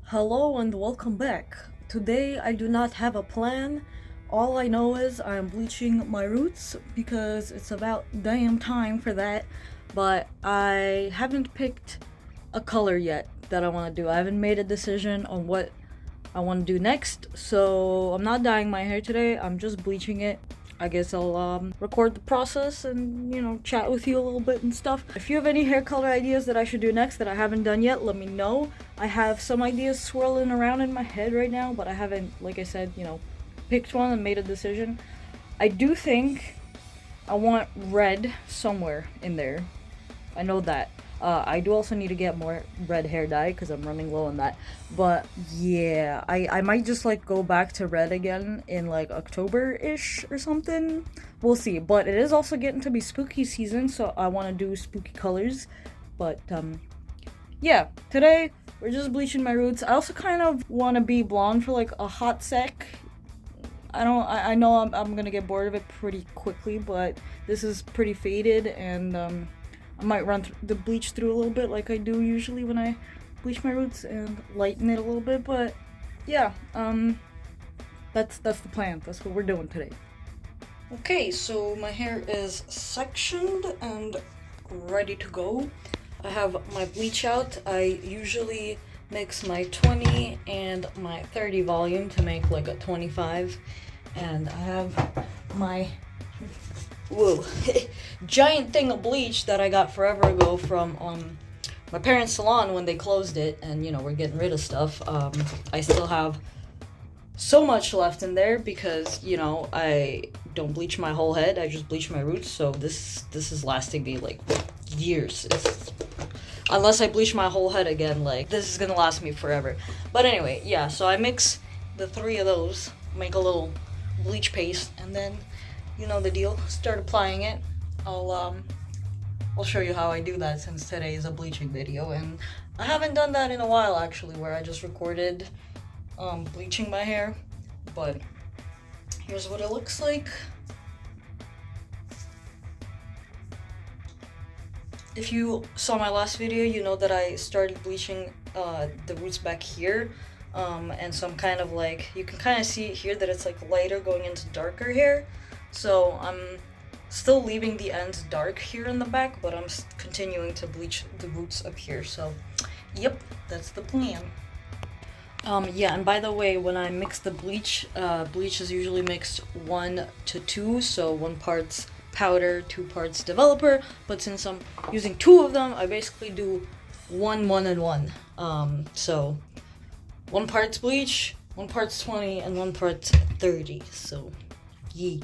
Hello and welcome back. Today I do not have a plan. All I know is I'm bleaching my roots because it's about damn time for that. But I haven't picked a color yet that I want to do. I haven't made a decision on what I want to do next. So I'm not dyeing my hair today. I'm just bleaching it. I guess I'll record the process and chat with you a little bit and stuff. If you have any hair color ideas that I should do next that I haven't done yet, let me know. I have some ideas swirling around in my head right now, but I haven't, like I said, picked one and made a decision. I do think I want red somewhere in there. I know that. I do also need to get more red hair dye because I'm running low on that. But yeah, I might just like go back to red again in like October-ish or something. We'll see. But it is also getting to be spooky season, so I want to do spooky colors. But yeah, today we're just bleaching my roots. I also kind of want to be blonde for like a hot sec. I know I'm gonna get bored of it pretty quickly, but this is pretty faded and I might run the bleach through a little bit like I do usually when I bleach my roots and lighten it a little bit, but yeah, that's the plan. That's what we're doing today. Okay, so my hair is sectioned and ready to go. I have my bleach out. I usually mix my 20 and my 30 volume to make like a 25, and I have my giant thing of bleach that I got forever ago from my parents' salon when they closed it, and we're getting rid of stuff. I still have so much left in there because I don't bleach my whole head. I just bleach my roots, so this is lasting me like years. Unless I bleach my whole head again, like this is gonna last me forever. But anyway, yeah, so I mix the three of those, make a little bleach paste, and then you know the deal, start applying it. I'll show you how I do that since today is a bleaching video, and I haven't done that in a while actually, where I just recorded bleaching my hair. But here's what it looks like. If you saw my last video, you know that I started bleaching the roots back here. And so I'm kind of like, you can kind of see it here that it's like lighter going into darker hair. So I'm still leaving the ends dark here in the back, but I'm continuing to bleach the roots up here. So yep, that's the plan. Yeah, and by the way, when I mix the bleach, bleach is usually mixed 1 to 2, so 1 part's powder, 2 parts developer, but since I'm using 2 of them, I basically do 1, 1, and 1. So 1 part's bleach, 1 part's 20, and 1 part's 30, so yee.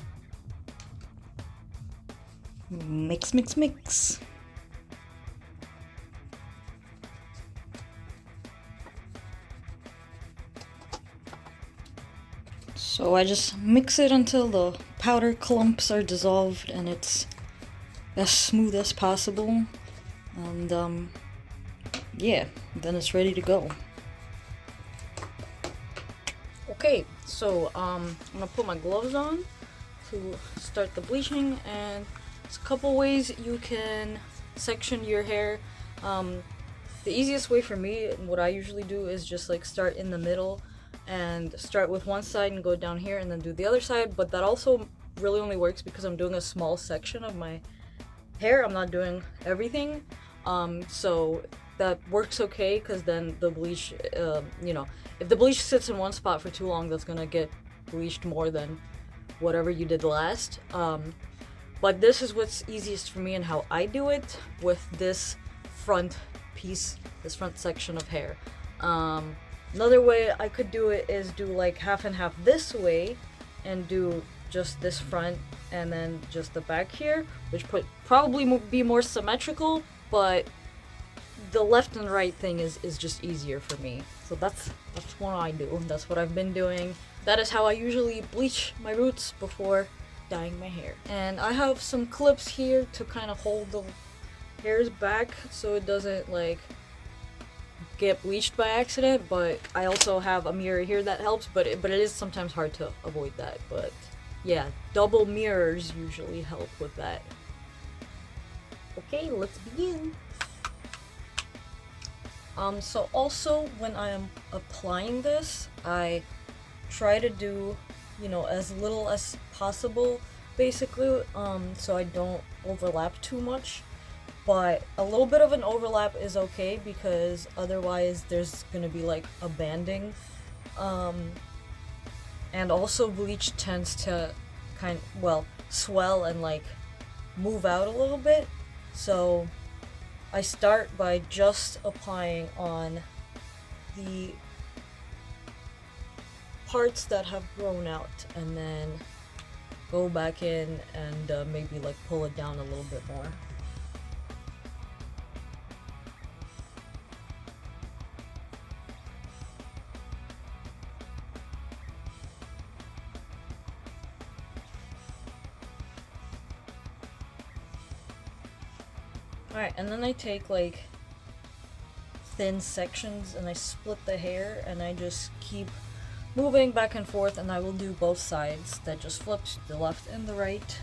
Mix, mix, mix. So I just mix it until the powder clumps are dissolved and it's as smooth as possible. And yeah, then it's ready to go. Okay, so I'm gonna put my gloves on to start the bleaching, and there's a couple ways you can section your hair. The easiest way for me, and what I usually do, is just like start in the middle and start with one side and go down here and then do the other side, but that also really only works because I'm doing a small section of my hair. I'm not doing everything, so that works okay, because then the bleach, if the bleach sits in one spot for too long, that's gonna get bleached more than whatever you did last. But this is what's easiest for me and how I do it with this front piece, this front section of hair. Another way I could do it is do like half and half this way and do just this front and then just the back here, which probably be more symmetrical, but the left and right thing is just easier for me. So that's what I do. That's what I've been doing. That is how I usually bleach my roots before dyeing my hair. And I have some clips here to kind of hold the hairs back so it doesn't like get bleached by accident, but I also have a mirror here that helps, but it is sometimes hard to avoid that. But yeah, double mirrors usually help with that. Okay, let's begin. So also when I am applying this, I try to do, you know, as little as possible, basically, so I don't overlap too much. But a little bit of an overlap is okay because otherwise there's gonna be like a banding. And also bleach tends to swell and like move out a little bit. So I start by just applying on the parts that have grown out and then go back in and maybe like pull it down a little bit more. Alright, and then I take like thin sections and I split the hair and I just keep moving back and forth, and I will do both sides that just flipped, the left and the right,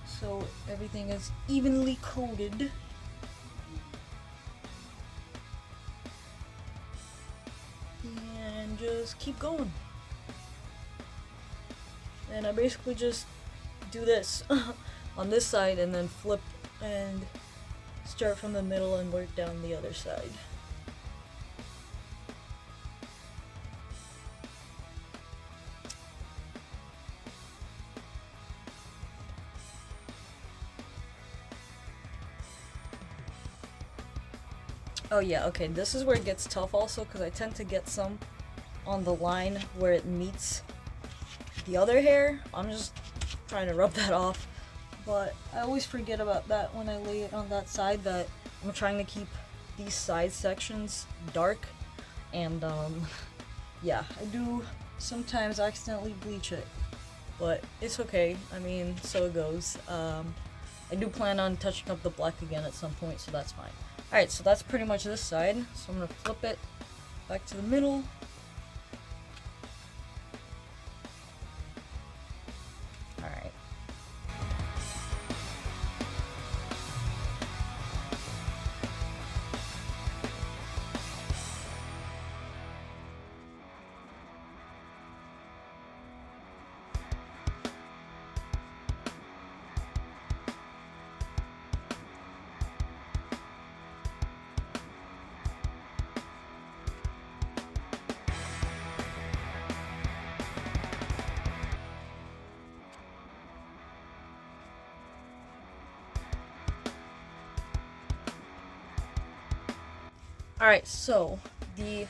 so everything is evenly coated. And just keep going. And I basically just do this on this side and then flip and start from the middle and work down the other side. Oh yeah, okay, this is where it gets tough also, because I tend to get some on the line where it meets the other hair. I'm just trying to rub that off, but I always forget about that when I lay it on that side, that I'm trying to keep these side sections dark, and yeah, I do sometimes accidentally bleach it, but it's okay, I mean, so it goes. I do plan on touching up the black again at some point, so that's fine. Alright, so that's pretty much this side, so I'm gonna flip it back to the middle. Alright. Alright, so the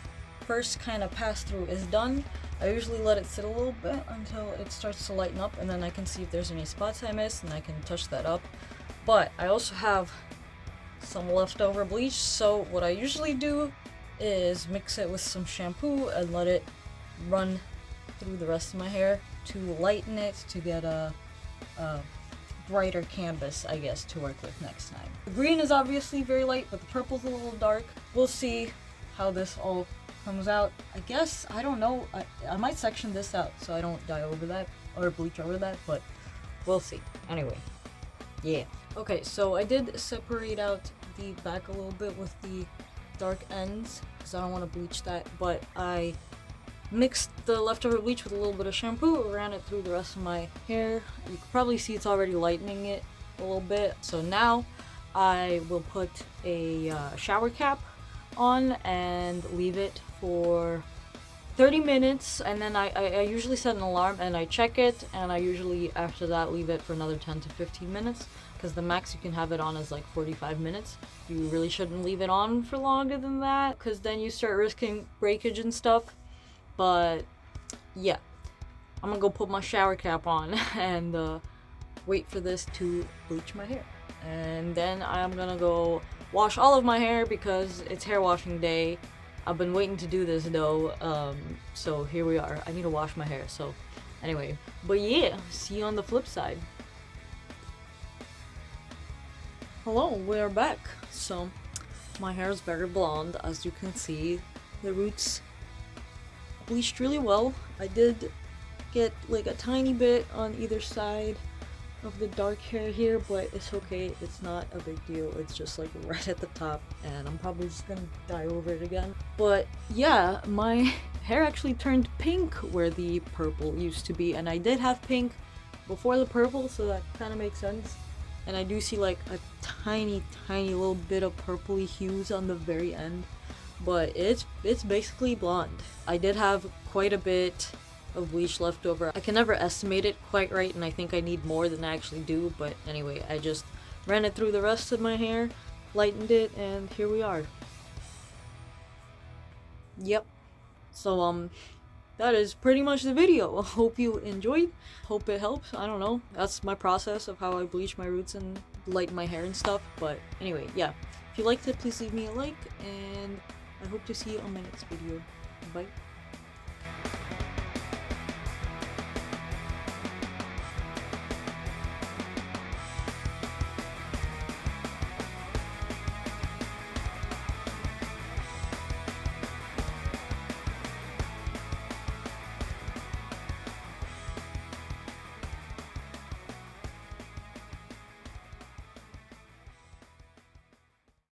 first kind of pass through is done. I usually let it sit a little bit until it starts to lighten up, and then I can see if there's any spots I missed and I can touch that up. But I also have some leftover bleach, so what I usually do is mix it with some shampoo and let it run through the rest of my hair to lighten it, to get a brighter canvas, I guess, to work with next time. The green is obviously very light, but the purple's a little dark. We'll see how this all comes out. I guess, I don't know, I might section this out so I don't dye over that, or bleach over that, but we'll see. Anyway, yeah. Okay, so I did separate out the back a little bit with the dark ends, because I don't want to bleach that, but I mixed the leftover bleach with a little bit of shampoo, ran it through the rest of my hair. You can probably see it's already lightening it a little bit. So now I will put a shower cap on and leave it for 30 minutes, and then I usually set an alarm and I check it, and I usually after that leave it for another 10 to 15 minutes, because the max you can have it on is like 45 minutes. You really shouldn't leave it on for longer than that, because then you start risking breakage and stuff. But yeah, I'm gonna go put my shower cap on and wait for this to bleach my hair. And then I'm gonna go wash all of my hair because it's hair washing day. I've been waiting to do this though, so here we are. I need to wash my hair, so anyway. But yeah, see you on the flip side. Hello, we're back. So my hair is very blonde, as you can see. The roots bleached really well. I did get like a tiny bit on either side, of the dark hair here, but it's okay. It's not a big deal. It's just like right at the top, and I'm probably just gonna dye over it again. But yeah, my hair actually turned pink where the purple used to be, and I did have pink before the purple, so that kind of makes sense. And I do see like a tiny little bit of purpley hues on the very end, but it's basically blonde. I did have quite a bit of bleach left over. I can never estimate it quite right, and I think I need more than I actually do, but anyway, I just ran it through the rest of my hair, lightened it, and here we are. Yep. So that is pretty much the video. Hope you enjoyed. Hope it helps. I don't know. That's my process of how I bleach my roots and lighten my hair and stuff. But anyway, yeah. If you liked it, please leave me a like, and I hope to see you on my next video. Bye.